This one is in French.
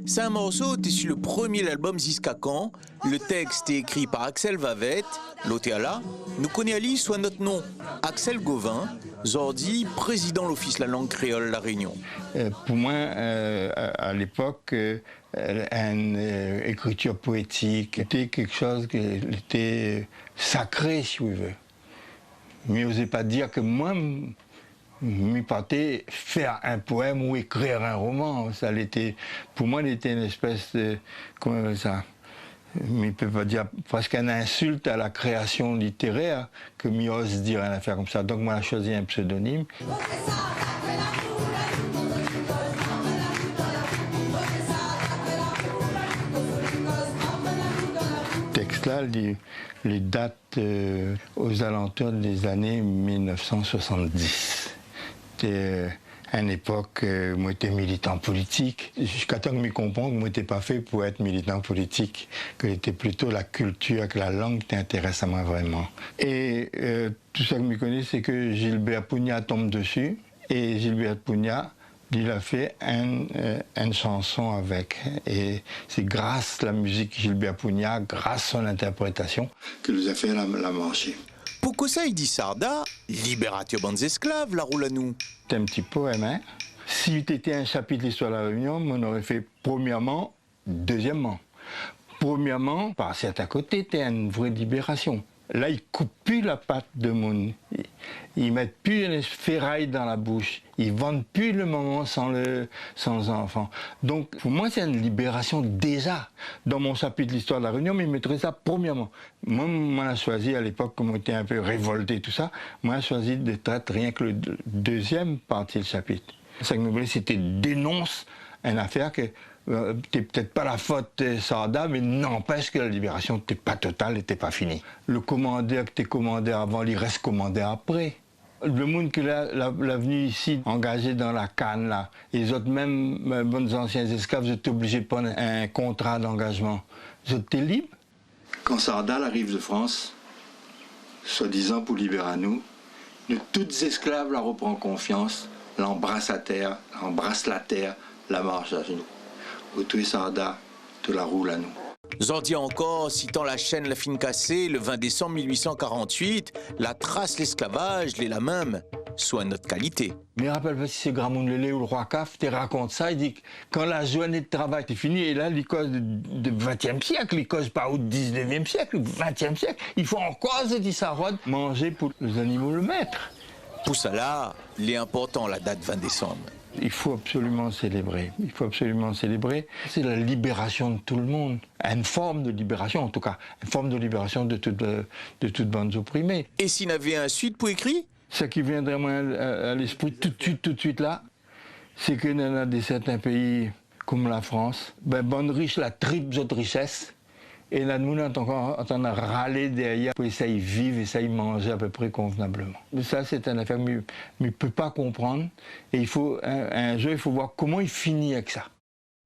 C'est un morceau qui est sur le premier album Ziska Quand. Le texte est écrit par Axel Vavette. L'Otéala, nous connaissons soit notre nom, Axel Gauvin, Zordi, président de l'Office de la langue créole La Réunion. Pour moi, à l'époque, une écriture poétique était quelque chose qui était sacré, si vous voulez. Mais n'osez pas dire que moi, je partais faire un poème ou écrire un roman. Ça l'était, pour moi, c'était une espèce de, comment ça, mais il peut pas dire presque une insulte à la création littéraire que m'y ose dire une affaire comme ça. Donc moi, j'ai choisi un pseudonyme. Texte-là, les dates aux alentours des années 1970. C'était une époque où moi j'étais militant politique. Jusqu'à temps que je comprends que moi j'étais pas fait pour être militant politique, que c'était plutôt la culture, que la langue qui t'intéresse à moi vraiment. Et tout ça que je connais, c'est que Gilbert Pugnat tombe dessus, et Gilbert Pugnat, il a fait une chanson avec. Et c'est grâce à la musique Gilbert Pugnat, grâce à son interprétation, que nous a fait la marcher. Pourquoi ça, il dit Sarda, libératio bandes esclaves, la roule à nous. C'est un petit poème, hein. Si c'était un chapitre de l'histoire de la Réunion, on aurait fait premièrement, deuxièmement. Premièrement, par certains côtés, c'était une vraie libération. Là, ils coupent plus la patte de monde. Ils mettent plus une ferraille dans la bouche. Ils vendent plus le moment sans enfant. Donc, pour moi, c'est une libération déjà. Dans mon chapitre de l'histoire de la Réunion, mais ils mettraient ça premièrement. Moi, j'ai choisi à l'époque, comme on était un peu révolté, tout ça, moi, j'ai choisi de traiter rien que le deuxième partie du chapitre. Ça que nous voulons, c'était dénonce une affaire que c'était peut-être pas la faute de Sarda, mais n'empêche que la libération n'était pas totale, n'était pas finie. Le commandeur qui était commandeur avant, il reste commandeur après. Le monde qui l'a venu ici, engagé dans la canne, là, les autres, même bonnes anciens esclaves, ils étaient obligés de prendre un contrat d'engagement. Ils étaient libres. Quand Sarda arrive de France, soi-disant pour libérer nous toutes les esclaves la reprend confiance, l'embrasse à terre, embrasse la terre, la marche à genoux. Tout est Sarda, tout la roule à nous. Zordi encore, citant la chaîne La Fine Cassée, le 20 décembre 1848, la trace l'esclavage, l'est la même, soit notre qualité. Mais rappelle pas si c'est Gramoun Lélé ou le roi Caf, tu raconte ça, il dit que quand la journée de travail est finie, et là, l'école du XXe siècle, l'école pas au XIXe siècle, le XXe siècle, il faut encore, se dit Sarod, manger pour les animaux le mettre. Pour cela, il est important la date 20 décembre. Il faut absolument célébrer. Il faut absolument célébrer. C'est la libération de tout le monde. Une forme de libération, en tout cas. Une forme de libération de toutes bandes opprimées. Et s'il n'avait un suite pour écrire? Ce qui viendrait moi à l'esprit tout de suite là, c'est qu'il y en a certains pays comme la France, bonne riche, la triple autre richesse. Et là, nous, on entend râler derrière pour essayer de vivre, essayer de manger à peu près convenablement. Ça, c'est une affaire que je ne peux pas comprendre. Et il faut, un jour, il faut voir comment il finit avec ça.